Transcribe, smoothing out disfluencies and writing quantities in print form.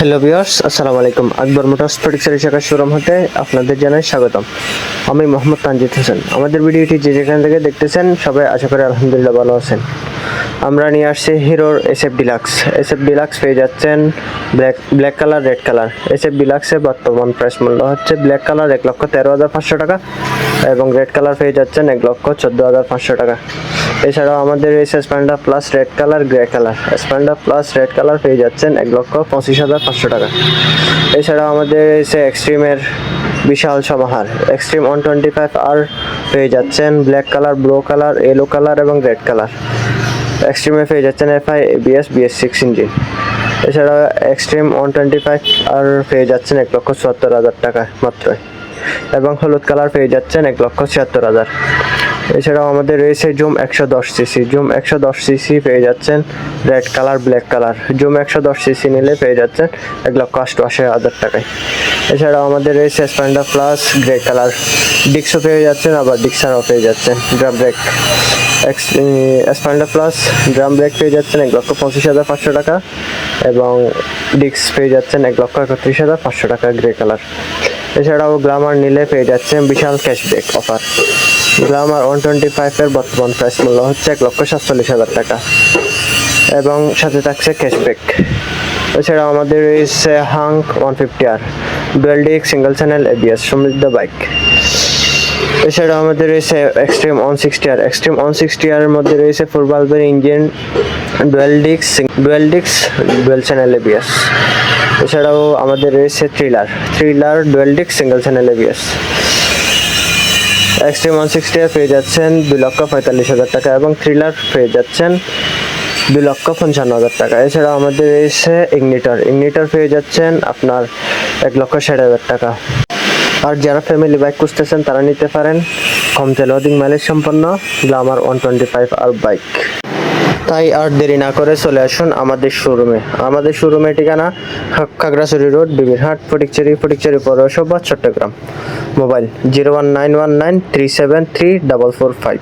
Hello viewers, আসসালামু আলাইকুম। আকবর motors Fatikchhari শাখা শোরুম হতে আপনাদের জানাই স্বাগতম। আমি মোহাম্মদ তানজিদ হোসেন। আমাদের ভিডিওটি যে যেখান থেকে দেখতেছেন সবাই আশা করি আলহামদুলিল্লাহ ভালো আছেন। আমরা নিয়ে আসছি হিরোর SF ডিলাক্স। SF ডিলাক্স পেয়ে যাচ্ছেন black colour, red colour. SF ডিলাক্সের বর্তমান প্রাইস মূল্য হচ্ছে ব্ল্যাক কালার 1,13,500 টাকা এবং রেড কালার পেয়ে যাচ্ছেন 1,14,500 টাকা। এছাড়াও আমাদের রয়েছে Splendor plus red colour, grey colour. Splendor plus red colour পেয়ে যাচ্ছেন 1,25,500 টাকা। এছাড়াও আমাদের রয়েছে এক্সট্রিমের বিশাল সমাহার। এক্সট্রিম 125R পেয়ে যাচ্ছেন black colour, blue colour, yellow colour এবং রেড কালার। এক্সট্রিমে পেয়ে যাচ্ছেন FI ABS BS6 ইঞ্জিন। এছাড়াও এক্সট্রিম 125R পেয়ে যাচ্ছেন 1,74,000 টাকা মাত্রই এবং হলুদ কালার পেয়ে যাচ্ছেন 1,76,000। এছাড়াও আমাদের রয়েছে জুম 110cc। জুম 110cc পেয়ে যাচ্ছেন red colour, black colour. Zoom 110cc নিলে পেয়ে যাচ্ছেন 1,88,000 টাকায়। এছাড়াও আমাদের রয়েছে স্প্লেন্ডার প্লাস গ্রে কালার। ডিক্সও পেয়ে যাচ্ছেন, আবার ডিক্সারও পেয়ে যাচ্ছেন। Drum brake Splendor plus drum brake পেয়ে যাচ্ছেন 1,25,500 টাকা এবং ডিক্স পেয়ে যাচ্ছেন 1,31,500 টাকা গ্রে কালার। এছাড়াও গ্ল্যামার নিলে পেয়ে যাচ্ছেন বিশাল ক্যাশব্যাক অফার। গ্ল্যামার 125 এর বর্তমান প্রাইস মূল্য হচ্ছে 1,47,000 টাকা এবং সাথে থাকছে ক্যাশব্যাক। এছাড়াও আমাদের রয়েছে hunk 150R dual disc single channel ABS সমৃদ্ধ বাইক। এছাড়াও আমাদের রয়েছে এক্সট্রিম 160R। এক্সট্রিম 160R এর মধ্যে রয়েছে 4 ভালভের engine, dual dual channel ABS। এছাড়াও আমাদের রয়েছে থ্রিলার dual disc single channel ABS। Xtreme 160R পেয়ে যাচ্ছেন 2,45,000 টাকা এবং থ্রিলার পেয়ে যাচ্ছেন 2,55,000 টাকা। এছাড়াও আমাদের রয়েছে ইগনিটর পেয়ে যাচ্ছেন আপনার 1,60,000 টাকা। আর যারা ফ্যামিলি বাইক খুঁজতেছেন তারা নিতে পারেন কম তেলে অধিক মাইলেজ সম্পন্ন গ্ল্যামার 125R বাইক। তাই আর দেরি না করে চলে আসুন আমাদের শোরুমে। ঠিকানা খাগড়াছড়ি রোড, বিবিরহাট, ফটিকছড়ি পৌরসভা, চট্টগ্রাম। মোবাইল 01919373445।